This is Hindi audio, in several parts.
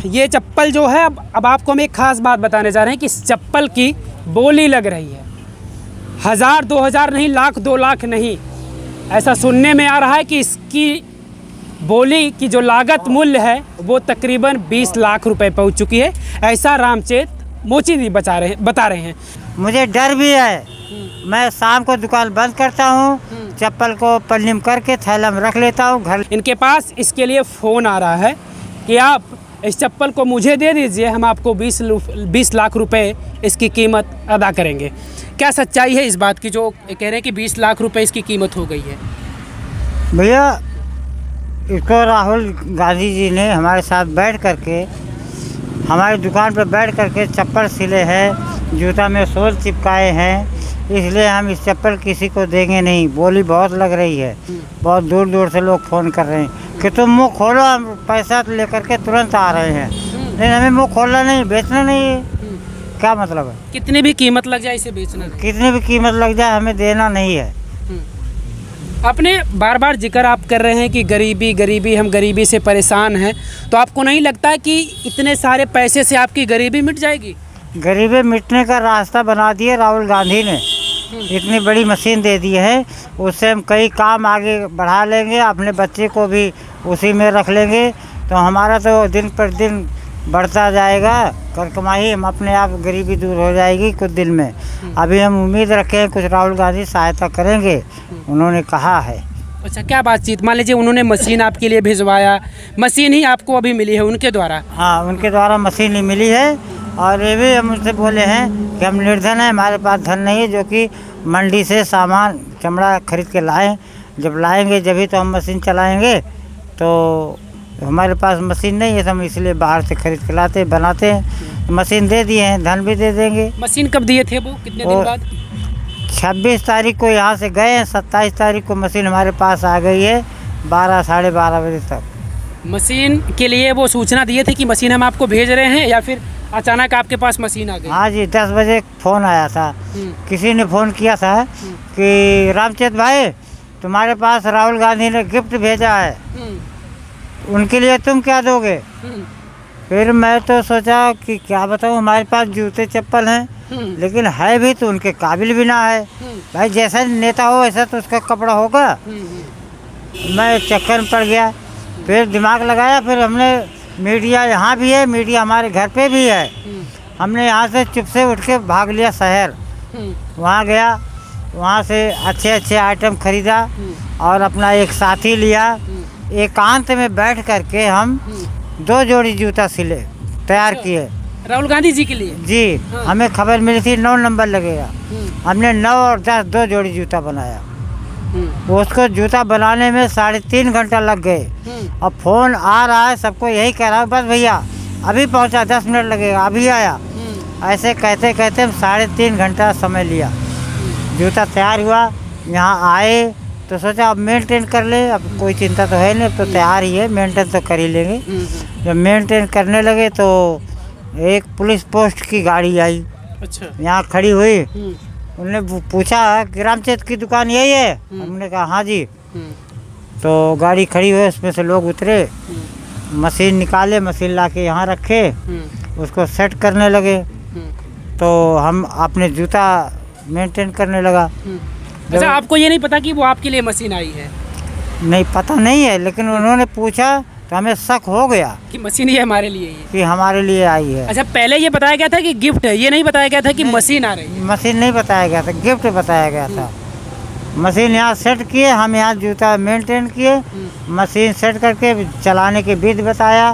ये चप्पल जो है, अब आपको हम एक ख़ास बात बताने जा रहे हैं कि इस चप्पल की बोली लग रही है 1000 2000 नहीं, लाख 2 लाख नहीं। ऐसा सुनने में आ रहा है कि इसकी बोली की जो लागत मूल्य है वो तकरीबन 20 लाख रुपए पहुंच चुकी है। ऐसा रामचेत मोची जी बता रहे हैं। मुझे डर भी है। मैं शाम को दुकान बंद करता हूँ, चप्पल को पन्नी में करके थैला में रख लेता हूँ घर। इनके पास इसके लिए फ़ोन आ रहा है कि आप इस चप्पल को मुझे दे दीजिए, हम आपको 20 लाख रुपए इसकी कीमत अदा करेंगे। क्या सच्चाई है इस बात की जो कह रहे हैं कि 20 लाख रुपए इसकी कीमत हो गई है? भैया, इसको राहुल गांधी जी ने हमारे साथ बैठ करके, हमारी दुकान पर बैठ करके चप्पल सिले हैं, जूता में सोल चिपकाए हैं, इसलिए हम इस चप्पल किसी को देंगे नहीं। बोली बहुत लग रही है, बहुत दूर दूर से लोग फ़ोन कर रहे हैं कि तुम मुँह खोलो, हम पैसा लेकर के तुरंत आ रहे हैं। लेकिन हमें मुँह खोलना नहीं, बेचना नहीं है। क्या मतलब है? कितनी भी कीमत लग जाए इसे बेचना नहीं। कितनी भी कीमत लग जाए हमें देना नहीं है। आपने बार बार जिक्र आप कर रहे हैं कि गरीबी गरीबी, हम गरीबी से परेशान हैं, तो आपको नहीं लगता है कि इतने सारे पैसे से आपकी गरीबी मिट जाएगी? गरीबी मिटने का रास्ता बना दिया राहुल गांधी ने। इतनी बड़ी मशीन दे दी है, उससे हम कई काम आगे बढ़ा लेंगे, अपने बच्चे को भी उसी में रख लेंगे, तो हमारा तो दिन पर दिन बढ़ता जाएगा कर कमाई, हम अपने आप गरीबी दूर हो जाएगी कुछ दिन में। अभी हम उम्मीद रखे हैं कुछ राहुल गांधी सहायता करेंगे, उन्होंने कहा है। अच्छा, क्या बातचीत? मान लीजिए उन्होंने मशीन आपके लिए भिजवाया, मशीन ही आपको अभी मिली है उनके द्वारा? हाँ, उनके द्वारा मशीन ही मिली है। और ये भी हम उनसे बोले हैं कि हम निर्धन हैं, हमारे पास धन नहीं है जो कि मंडी से सामान चमड़ा खरीद के लाएं। जब लाएंगे जभी तो हम मशीन चलाएंगे, तो हमारे पास मशीन नहीं है, तो हम इसलिए बाहर से खरीद के लाते बनाते हैं। मशीन दे दिए हैं, धन भी दे देंगे। मशीन कब दिए थे वो, कितने दिन बाद? 26 तारीख को यहाँ से गए हैं, 27 तारीख को मशीन हमारे पास आ गई है 12 साढ़े 12 बजे तक। मशीन के लिए वो सूचना दिए थे कि मशीन हम आपको भेज रहे हैं, या फिर अचानक आपके पास मशीन आ गई? हाँ जी, 10 बजे फ़ोन आया था। किसी ने फ़ोन किया था कि रामचेत भाई, तुम्हारे पास राहुल गांधी ने गिफ्ट भेजा है, उनके लिए तुम क्या दोगे? फिर मैं तो सोचा कि क्या बताऊँ, हमारे पास जूते चप्पल हैं, लेकिन है भी तो उनके काबिल भी ना है। भाई जैसा नेता हो वैसा तो उसका कपड़ा होगा। मैं चक्कर में पड़ गया, फिर दिमाग लगाया, फिर हमने मीडिया यहाँ भी है, मीडिया हमारे घर पे भी है, हमने यहाँ से चुप से उठ के भाग लिया शहर। वहाँ गया, वहाँ से अच्छे अच्छे आइटम खरीदा और अपना एक साथी लिया। एकांत में बैठ करके हम 2 जोड़ी जूता सिले तैयार किए राहुल गांधी जी के लिए जी। हमें खबर मिली थी 9 नंबर लगेगा, हमने 9 और 10 2 जोड़ी जूता बनाया। उसको जूता बनाने में 3.5 घंटा लग गए। अब फ़ोन आ रहा है, सबको यही कह रहा है बस भैया अभी पहुंचा, 10 मिनट लगेगा, अभी आया। ऐसे कहते कहते हम 3.5 घंटा समय लिया। जूता तैयार हुआ, यहाँ आए तो सोचा अब मेंटेन कर ले, अब कोई चिंता तो है नहीं, अब तो तैयार ही है, मेंटेन तो कर ही लेंगे। जब मेंटेन करने लगे तो एक पुलिस पोस्ट की गाड़ी आई। अच्छा, यहाँ खड़ी हुई। उन्होंने पूछा कि रामचेत की दुकान यही है? हमने कहा हाँ जी। तो गाड़ी खड़ी हुई, उसमें से लोग उतरे, मशीन निकाले, मशीन ला के यहाँ रखे, उसको सेट करने लगे। तो हम अपने जूता मेंटेन करने लगा। अच्छा, आपको ये नहीं पता कि वो आपके लिए मशीन आई है? नहीं, पता नहीं है, लेकिन उन्होंने पूछा तो हमें शक हो गया कि मशीन ये हमारे लिए ही है, कि हमारे लिए आई है। अच्छा, पहले ये बताया गया था कि गिफ्ट है, ये नहीं बताया गया था कि मशीन आ रही है? मशीन नहीं बताया गया था, गिफ्ट बताया गया था। मशीन यहाँ सेट किए, हम यहाँ जूता मेंटेन किए, मशीन सेट करके चलाने की विधि बताया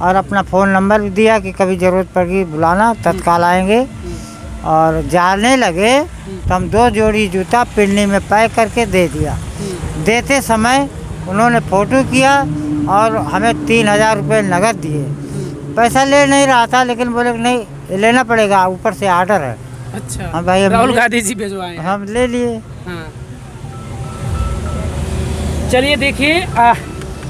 और अपना फ़ोन नंबर भी दिया कि कभी ज़रूरत पड़ेगी बुलाना, तत्काल आएंगे। और जाने लगे तो हम 2 जोड़ी जूता पिन्नी में पैक करके दे दिया। देते समय उन्होंने फ़ोटो किया और हमें 3000 रुपये नगद दिए। पैसा ले नहीं रहा था, लेकिन बोले कि नहीं लेना पड़ेगा, ऊपर से आर्डर है। अच्छा, हाँ भाई, राहुल गांधी जी भिजवाए, हम ले लिए। हाँ। चलिए देखिए,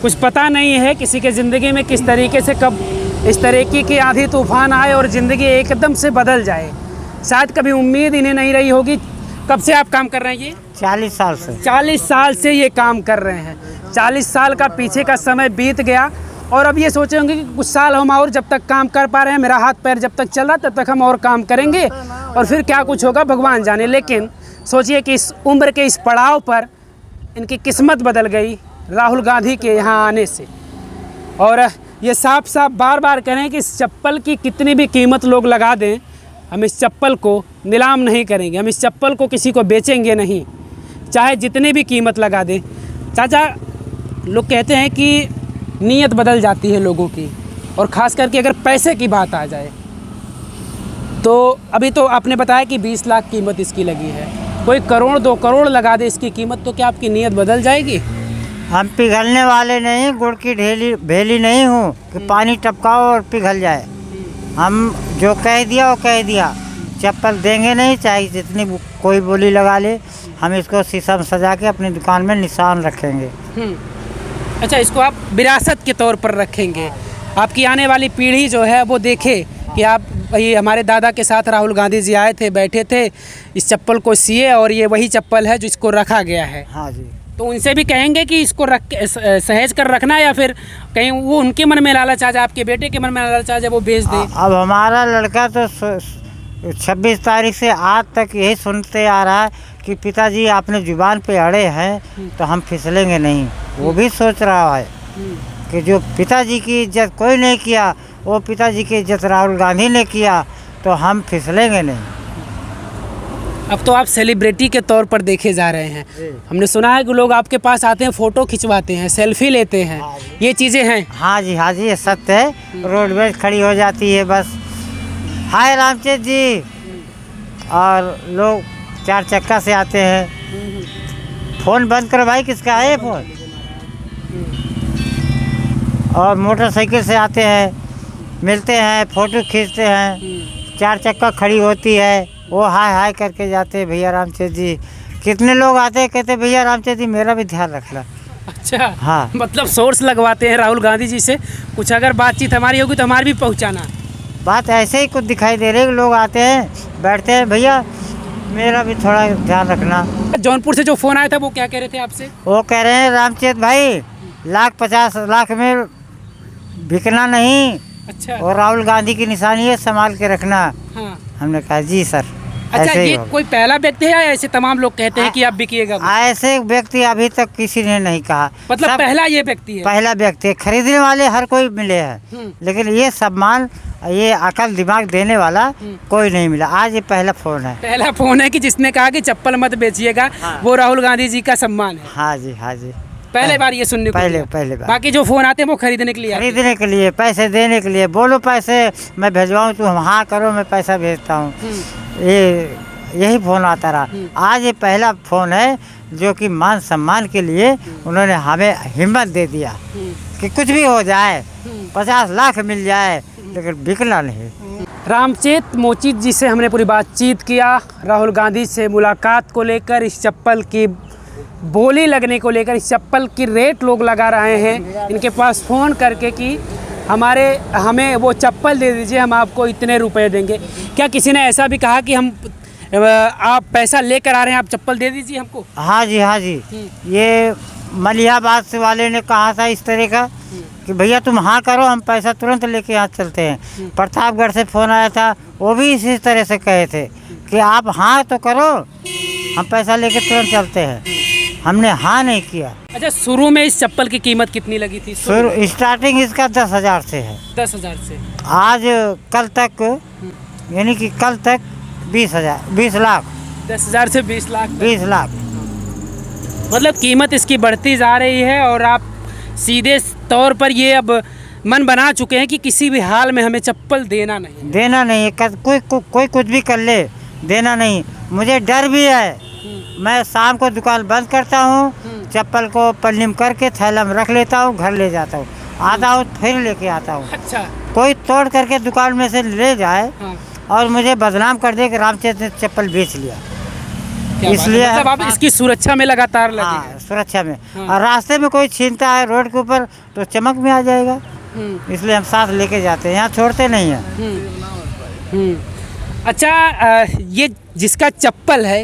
कुछ पता नहीं है किसी के ज़िंदगी में किस तरीके से कब इस तरीके की आंधी तूफान आए और ज़िंदगी एकदम से बदल जाए। शायद कभी उम्मीद इन्हें नहीं रही होगी। कब से आप काम कर रहे हैं? ये 40 साल से। 40 साल से ये काम कर रहे हैं। 40 साल का पीछे का समय बीत गया और अब ये सोचे होंगे कि कुछ साल हम और जब तक काम कर पा रहे हैं, मेरा हाथ पैर जब तक चल रहा तब तक हम और काम करेंगे और फिर क्या कुछ होगा भगवान जाने। लेकिन सोचिए कि इस उम्र के इस पड़ाव पर इनकी किस्मत बदल गई राहुल गांधी के यहाँ आने से। और ये साफ साफ बार बार करें कि इस चप्पल की कितनी भी कीमत लोग लगा दें, हम इस चप्पल को नीलाम नहीं करेंगे, हम इस चप्पल को किसी को बेचेंगे नहीं, चाहे जितनी भी कीमत लगा दें। चाचा, लोग कहते हैं कि नीयत बदल जाती है लोगों की, और ख़ास करके अगर पैसे की बात आ जाए तो अभी तो आपने बताया कि 20 लाख कीमत इसकी लगी है, कोई करोड़ 2 करोड़ लगा दे इसकी कीमत, तो क्या आपकी नीयत बदल जाएगी? हम पिघलने वाले नहीं, गुड़ की भेली नहीं हूँ कि पानी टपकाओ और पिघल जाए। हम जो कह दिया वो कह दिया, चप्पल देंगे नहीं, चाहे जितनी कोई बोली लगा ले, हम इसको शीशा में सजा के अपनी दुकान में निशान रखेंगे। अच्छा, इसको आप विरासत के तौर पर रखेंगे, आपकी आने वाली पीढ़ी जो है वो देखे कि आप भाई हमारे दादा के साथ राहुल गांधी जी आए थे, बैठे थे, इस चप्पल को सिए और ये वही चप्पल है जो इसको रखा गया है। हाँ जी। तो उनसे भी कहेंगे कि इसको रख के सहेज कर रखना, या फिर कहीं वो उनके मन में लालच आ जाए, आपके बेटे के मन में लालच आ जाए, वो बेच दे? अब हमारा लड़का तो 26 तारीख से आज तक यही सुनते आ रहा है कि पिताजी आपने जुबान पे अड़े हैं तो हम फिसलेंगे नहीं। वो भी सोच रहा है कि जो पिताजी की इज्जत कोई नहीं किया, वो पिताजी की इज्जत राहुल गांधी ने किया, तो हम फिसलेंगे नहीं। अब तो आप सेलिब्रिटी के तौर पर देखे जा रहे हैं। हमने सुना है कि लोग आपके पास आते हैं, फ़ोटो खिंचवाते हैं, सेल्फी लेते हैं, ये चीज़ें हैं? हाँ जी, हाँ जी, ये सत्य है। रोडवेज खड़ी हो जाती है बस, हाय रामचेत जी, और लोग 4 चक्का से आते हैं। फ़ोन बंद करो भाई, किसका है फ़ोन? और मोटरसाइकिल से आते हैं, मिलते हैं, फ़ोटो खींचते हैं, 4 चक्का खड़ी होती है, वो हाय हाय करके जाते हैं, भैया रामचेत जी। कितने लोग आते हैं, कहते भैया रामचेत जी मेरा भी ध्यान रखना। अच्छा, हाँ, मतलब सोर्स लगवाते हैं राहुल गांधी जी से, कुछ अगर बातचीत हमारी होगी तो हमारी भी पहुंचाना। बात ऐसे ही कुछ दिखाई दे रही है, लोग आते हैं, बैठते हैं, भैया मेरा भी थोड़ा ध्यान रखना। जौनपुर से जो फ़ोन आया था वो क्या कह रहे थे आपसे? वो कह रहे हैं रामचेत भाई 50 लाख में बिकना नहीं, अच्छा, और राहुल गांधी की निशानी है, संभाल के रखना। हाँ। हमने कहा जी सर। अच्छा, ऐसे ही ये होगा। कोई पहला व्यक्ति है या ऐसे तमाम लोग कहते हैं कि आप बिकिएगा? ऐसे व्यक्ति अभी तक किसी ने नहीं कहा, मतलब सब पहला ये व्यक्ति है? पहला व्यक्ति है। खरीदने वाले हर कोई मिले हैं, लेकिन ये सम्मान, ये अकल दिमाग देने वाला कोई नहीं मिला। आज ये पहला फ़ोन है। पहला फ़ोन है कि जिसने कहा कि चप्पल मत बेचिएगा। हाँ। वो राहुल गांधी जी का सम्मान है। हाँ जी, हाँ जी, पहले बार ये सुनने को मिला। पहले बार। बाकी जो फ़ोन आते हैं वो खरीदने के लिए आते हैं। खरीदने के लिए, पैसे देने के लिए, बोलो पैसे मैं भेजवाऊँ, तुम हाँ करो मैं पैसा भेजता हूँ। यही फ़ोन आता रहा। आज ये पहला फ़ोन है जो कि मान सम्मान के लिए उन्होंने हमें हिम्मत दे दिया कि कुछ भी हो जाए, 50 लाख मिल जाए, लेकिन बिकना नहीं। रामचेत मोचित जी से हमने पूरी बातचीत किया, राहुल गांधी से मुलाकात को लेकर, इस चप्पल की बोली लगने को लेकर, इस चप्पल की रेट लोग लगा रहे हैं इनके पास फ़ोन करके कि हमें वो चप्पल दे दीजिए, हम आपको इतने रुपए देंगे। क्या किसी ने ऐसा भी कहा कि आप पैसा लेकर आ रहे हैं, आप चप्पल दे दीजिए हमको? हाँ जी, हाँ जी, ये मलिहाबाद से वाले ने कहा था इस तरह का कि भैया तुम हाँ करो, हम पैसा तुरंत लेके यहाँ चलते हैं। प्रतापगढ़ से फ़ोन आया था, वो भी इसी तरह से कहे थे कि आप हाँ तो करो, हम पैसा लेके तुरंत चलते हैं। हमने हाँ नहीं किया। अच्छा, शुरू में इस चप्पल की कीमत कितनी लगी थी? स्टार्टिंग इसका 10,000 से है। 10,000 से? आज कल तक, यानी कि कल तक 20 लाख। 10,000 से 20 लाख? 20 लाख। मतलब कीमत इसकी बढ़ती जा रही है, और आप सीधे तौर पर ये अब मन बना चुके हैं कि किसी भी हाल में हमें चप्पल देना नहीं। कोई कुछ भी कर ले, देना नहीं। मुझे डर भी है, मैं शाम को दुकान बंद करता हूँ, चप्पल को पन्नी में करके थैला में रख लेता हूँ, घर ले जाता हूँ, आता हूँ फिर लेके आता हूँ। अच्छा, कोई तोड़ करके दुकान में से ले जाए और मुझे बदनाम कर दे कि रामचेत ने चप्पल बेच लिया, इसलिए मतलब आप इसकी सुरक्षा में लगातार लगे? हाँ, सुरक्षा में। और रास्ते में कोई छीनता है रोड के ऊपर तो चमक में आ जाएगा, इसलिए हम साथ लेके जाते हैं, यहाँ छोड़ते नहीं हैं। अच्छा, ये जिसका चप्पल है,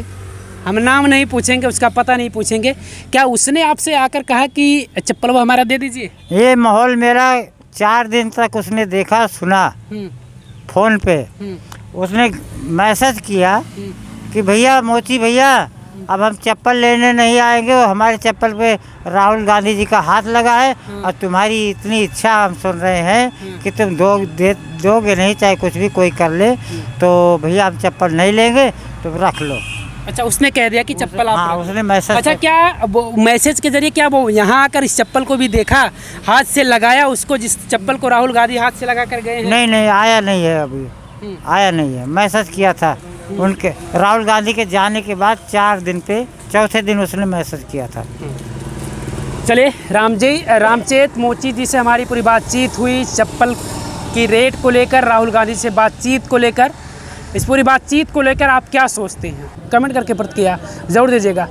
हम नाम नहीं पूछेंगे, उसका पता नहीं पूछेंगे, क्या उसने आपसे आकर कहा कि चप्पल वो हमारा दे दीजिए? ये माहौल मेरा 4 दिन तक उसने देखा सुना फ़ोन पे। उसने मैसेज किया कि भैया मोची भैया अब हम चप्पल लेने नहीं आएंगे, और हमारे चप्पल पे राहुल गांधी जी का हाथ लगा है और तुम्हारी इतनी इच्छा हम सुन रहे हैं कि तुम दोगे नहीं, चाहे कुछ भी कोई कर ले, तो भैया हम चप्पल नहीं लेंगे, तुम रख लो। अच्छा, उसने कह दिया कि चप्पल आप हाँ, रख लो। उसने मैसेज। अच्छा, क्या वो मैसेज के जरिए क्या वो यहाँ आकर इस चप्पल को भी देखा, हाथ से लगाया उसको, जिस चप्पल को राहुल गांधी हाथ से लगा कर गए हैं? नहीं, आया नहीं है, अभी आया नहीं है। मैसेज किया था उनके राहुल गांधी के जाने के बाद 4 दिन पे, चौथे दिन उसने मैसेज किया था। चलिए, रामचेत मोची जी से हमारी पूरी बातचीत हुई चप्पल की रेट को लेकर, राहुल गांधी से बातचीत को लेकर। इस पूरी बातचीत को लेकर आप क्या सोचते हैं, कमेंट करके प्रतिक्रिया ज़रूर दीजिएगा।